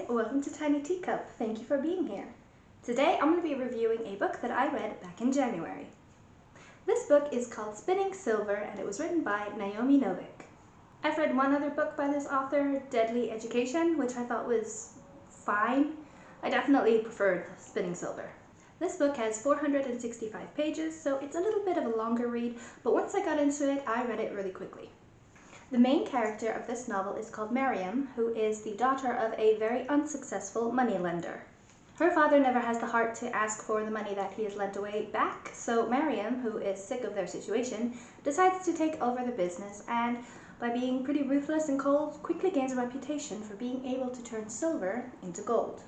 welcome to Tiny Teacup. Thank you for being here. Today I'm going to be reviewing a book that I read back in January. This book is called Spinning Silver and it was written by Naomi Novik. I've read one other book by this author, Deadly Education, which I thought was fine. I definitely preferred Spinning Silver. This book has 465 pages, so it's a little bit of a longer read, but once I got into it, I read it really quickly. The main character of this novel is called Miriam, who is the daughter of a very unsuccessful moneylender. Her father never has the heart to ask for the money that he has lent away back, so Miriam, who is sick of their situation, decides to take over the business and, by being pretty ruthless and cold, quickly gains a reputation for being able to turn silver into gold.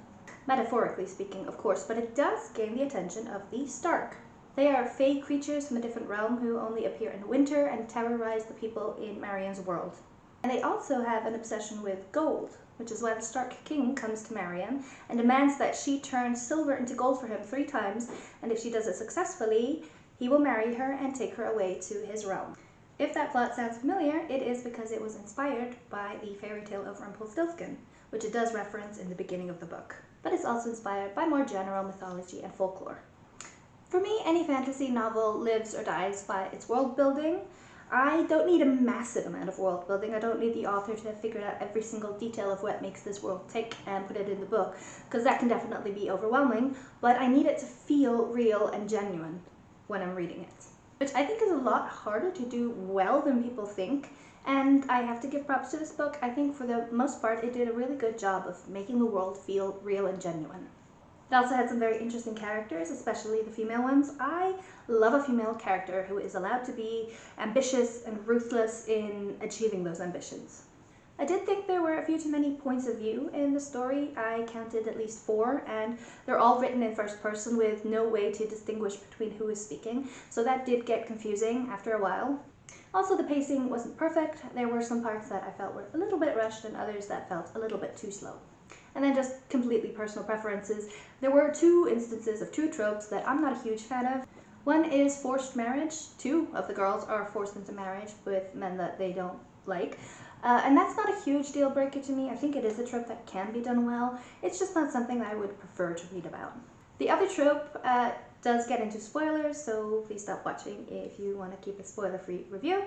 Metaphorically speaking, of course, but it does gain the attention of the Stark. They are fey creatures from a different realm who only appear in winter and terrorize the people in Miriam's world. And they also have an obsession with gold, which is why the Stark King comes to Miriam and demands that she turn silver into gold for him 3 times, and if she does it successfully, he will marry her and take her away to his realm. If that plot sounds familiar, it is because it was inspired by the fairy tale of Rumpelstiltskin, which it does reference in the beginning of the book. But it's also inspired by more general mythology and folklore. For me, any fantasy novel lives or dies by its world building. I don't need a massive amount of world building. I don't need the author to have figured out every single detail of what makes this world tick and put it in the book, because that can definitely be overwhelming, but I need it to feel real and genuine when I'm reading it, which I think is a lot harder to do well than people think. And I have to give props to this book. I think for the most part it did a really good job of making the world feel real and genuine. It also had some very interesting characters, especially the female ones. I love a female character who is allowed to be ambitious and ruthless in achieving those ambitions. I did think there were a few too many points of view in the story. I counted at least 4, and they're all written in first person with no way to distinguish between who is speaking, so that did get confusing after a while. Also, the pacing wasn't perfect. There were some parts that I felt were a little bit rushed and others that felt a little bit too slow. And then just completely personal preferences. There were 2 instances of 2 tropes that I'm not a huge fan of. One is forced marriage. 2 of the girls are forced into marriage with men that they don't like. And that's not a huge deal breaker to me. I think it is a trope that can be done well. It's just not something I would prefer to read about. The other trope does get into spoilers, so please stop watching if you want to keep a spoiler-free review.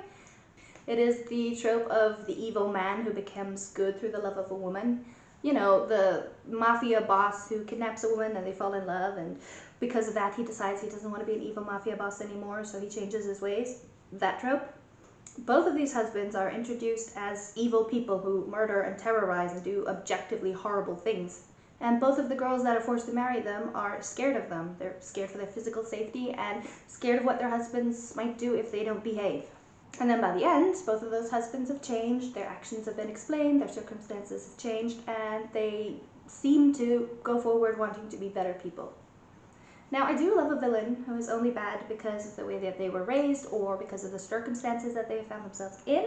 It is the trope of the evil man who becomes good through the love of a woman. You know, the mafia boss who kidnaps a woman and they fall in love, and because of that he decides he doesn't want to be an evil mafia boss anymore, so he changes his ways. That trope. Both of these husbands are introduced as evil people who murder and terrorize and do objectively horrible things. And both of the girls that are forced to marry them are scared of them. They're scared for their physical safety and scared of what their husbands might do if they don't behave. And then by the end, both of those husbands have changed, their actions have been explained, their circumstances have changed, and they seem to go forward wanting to be better people. Now, I do love a villain who is only bad because of the way that they were raised or because of the circumstances that they have found themselves in.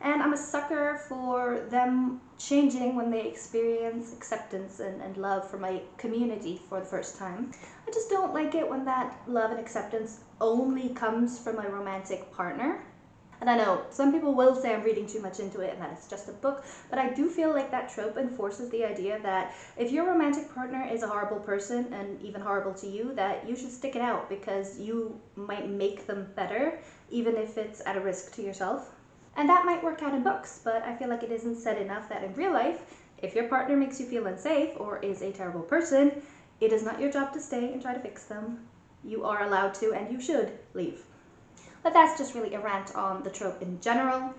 And I'm a sucker for them changing when they experience acceptance and love from a community for the first time. I just don't like it when that love and acceptance only comes from a romantic partner. And I know some people will say I'm reading too much into it and that it's just a book, but I do feel like that trope enforces the idea that if your romantic partner is a horrible person and even horrible to you, that you should stick it out because you might make them better, even if it's at a risk to yourself. And that might work out in books, but I feel like it isn't said enough that in real life, if your partner makes you feel unsafe or is a terrible person, it is not your job to stay and try to fix them. You are allowed to and you should leave. But that's just really a rant on the trope in general.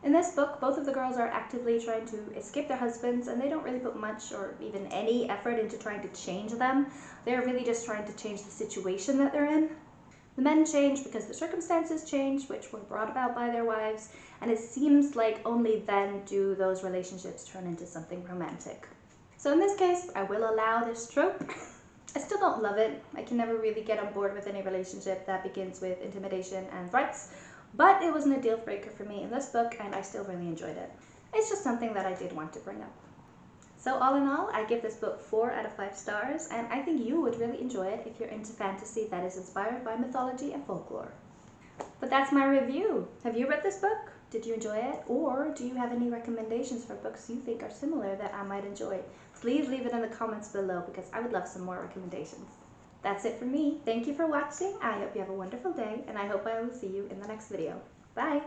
In this book, both of the girls are actively trying to escape their husbands, and they don't really put much or even any effort into trying to change them. They're really just trying to change the situation that they're in. The men change because the circumstances change, which were brought about by their wives, and it seems like only then do those relationships turn into something romantic. So in this case, I will allow this trope. I still don't love it. I can never really get on board with any relationship that begins with intimidation and threats, but it wasn't a deal breaker for me in this book, and I still really enjoyed it. It's just something that I did want to bring up. So all in all, I give this book 4 out of 5 stars, and I think you would really enjoy it if you're into fantasy that is inspired by mythology and folklore. But that's my review. Have you read this book? Did you enjoy it? Or do you have any recommendations for books you think are similar that I might enjoy? Please leave it in the comments below because I would love some more recommendations. That's it for me. Thank you for watching. I hope you have a wonderful day, and I hope I will see you in the next video. Bye!